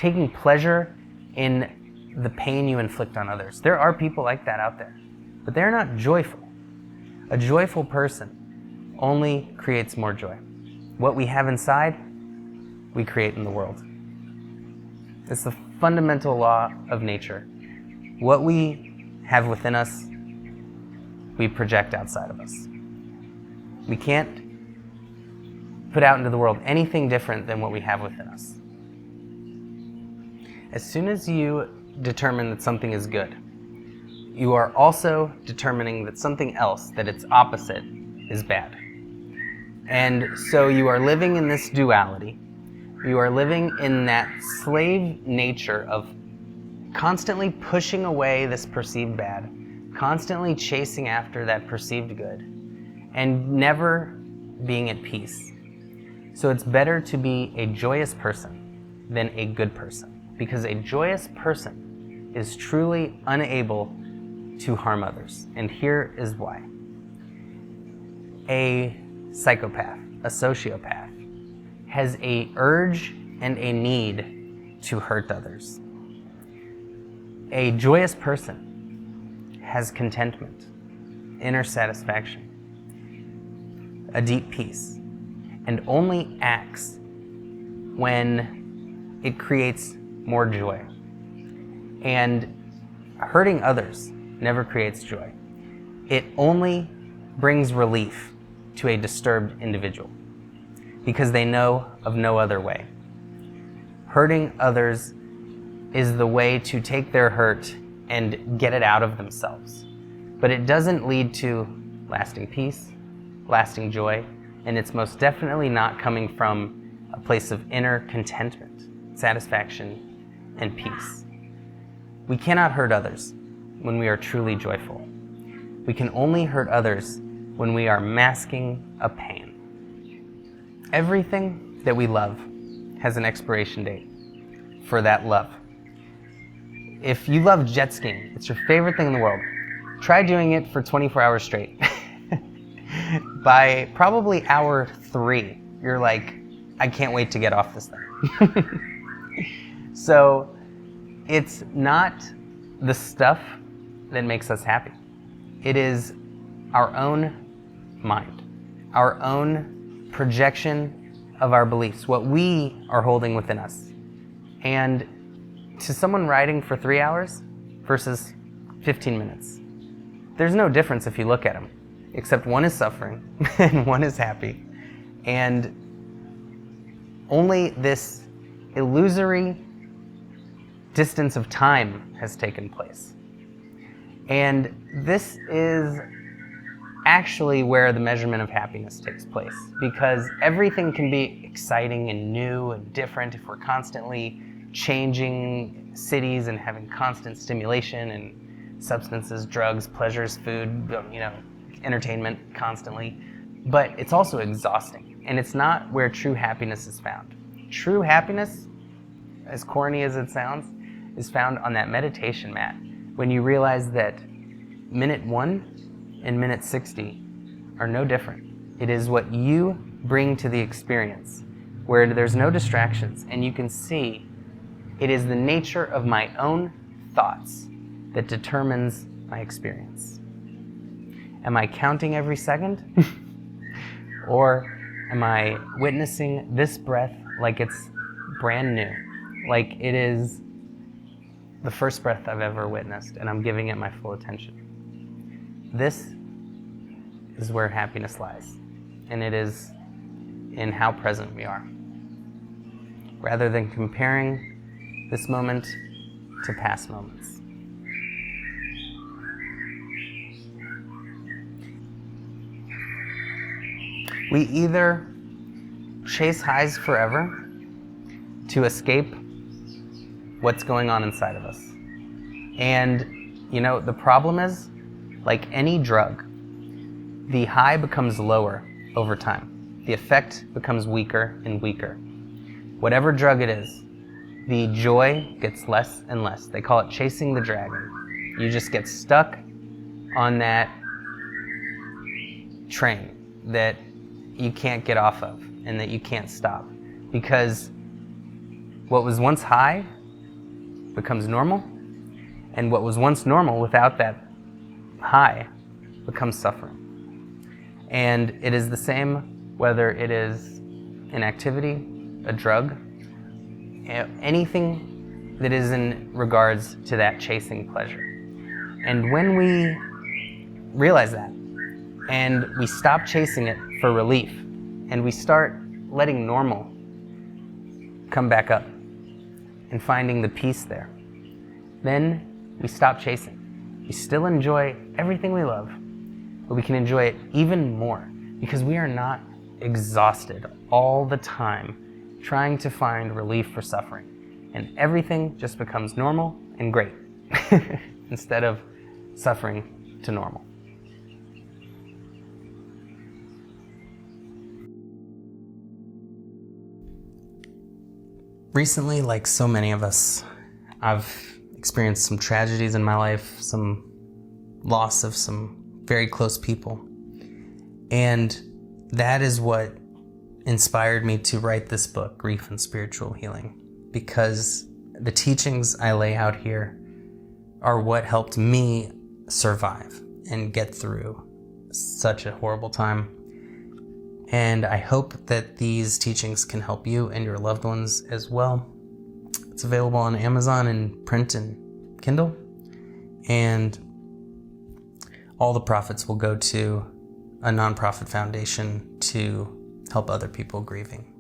taking pleasure in the pain you inflict on others. There are people like that out there, but they're not joyful. A joyful person only creates more joy. What we have inside, we create in the world. It's the fundamental law of nature. What we have within us, we project outside of us. We can't put out into the world anything different than what we have within us. As soon as you determine that something is good, you are also determining that something else, that its opposite, is bad. And so you are living in this duality. You are living in that slave nature of constantly pushing away this perceived bad, constantly chasing after that perceived good, and never being at peace. So it's better to be a joyous person than a good person, because a joyous person is truly unable to harm others. And here is why. A psychopath, a sociopath, has a urge and a need to hurt others. A joyous person has contentment, inner satisfaction, a deep peace, and only acts when it creates more joy. And hurting others never creates joy. It only brings relief to a disturbed individual because they know of no other way. Hurting others is the way to take their hurt and get it out of themselves. But it doesn't lead to lasting peace, lasting joy, and it's most definitely not coming from a place of inner contentment, satisfaction, and peace. We cannot hurt others when we are truly joyful. We can only hurt others when we are masking a pain. Everything that we love has an expiration date for that love. If you love jet skiing, it's your favorite thing in the world, try doing it for 24 hours straight. By probably hour 3, you're like, I can't wait to get off this thing. So it's not the stuff that makes us happy. It is our own mind, our own projection of our beliefs, what we are holding within us. And to someone riding for 3 hours versus 15 minutes, there's no difference if you look at them, except one is suffering and one is happy. And only this illusory distance of time has taken place. And this is actually where the measurement of happiness takes place, because everything can be exciting and new and different if we're constantly changing cities and having constant stimulation and substances, drugs, pleasures, food, entertainment constantly. But it's also exhausting, and it's not where true happiness is found. True happiness, as corny as it sounds, is found on that meditation mat when you realize that minute 1 and minute 60 are no different. It is what you bring to the experience, where there's no distractions, and you can see it is the nature of my own thoughts that determines my experience. Am I counting every second? Or am I witnessing this breath like it's brand new, like it is the first breath I've ever witnessed, and I'm giving it my full attention? This is where happiness lies, and it is in how present we are, rather than comparing this moment to past moments. We either chase highs forever to escape what's going on inside of us. And, the problem is, like any drug, the high becomes lower over time. The effect becomes weaker and weaker. Whatever drug it is, the joy gets less and less. They call it chasing the dragon. You just get stuck on that train that you can't get off of and that you can't stop, because what was once high becomes normal, and what was once normal without that high becomes suffering. And it is the same whether it is an activity, a drug, anything that is in regards to that chasing pleasure. And when we realize that, and we stop chasing it for relief, and we start letting normal come back up and finding the peace there, then we stop chasing. We still enjoy everything we love, but we can enjoy it even more because we are not exhausted all the time trying to find relief for suffering. And everything just becomes normal and great instead of suffering to normal. Recently, like so many of us, I've experienced some tragedies in my life, some loss of some very close people. And that is what inspired me to write this book, Grief and Spiritual Healing, because the teachings I lay out here are what helped me survive and get through such a horrible time. And I hope that these teachings can help you and your loved ones as well. It's available on Amazon in print and Kindle. And all the profits will go to a nonprofit foundation to help other people grieving.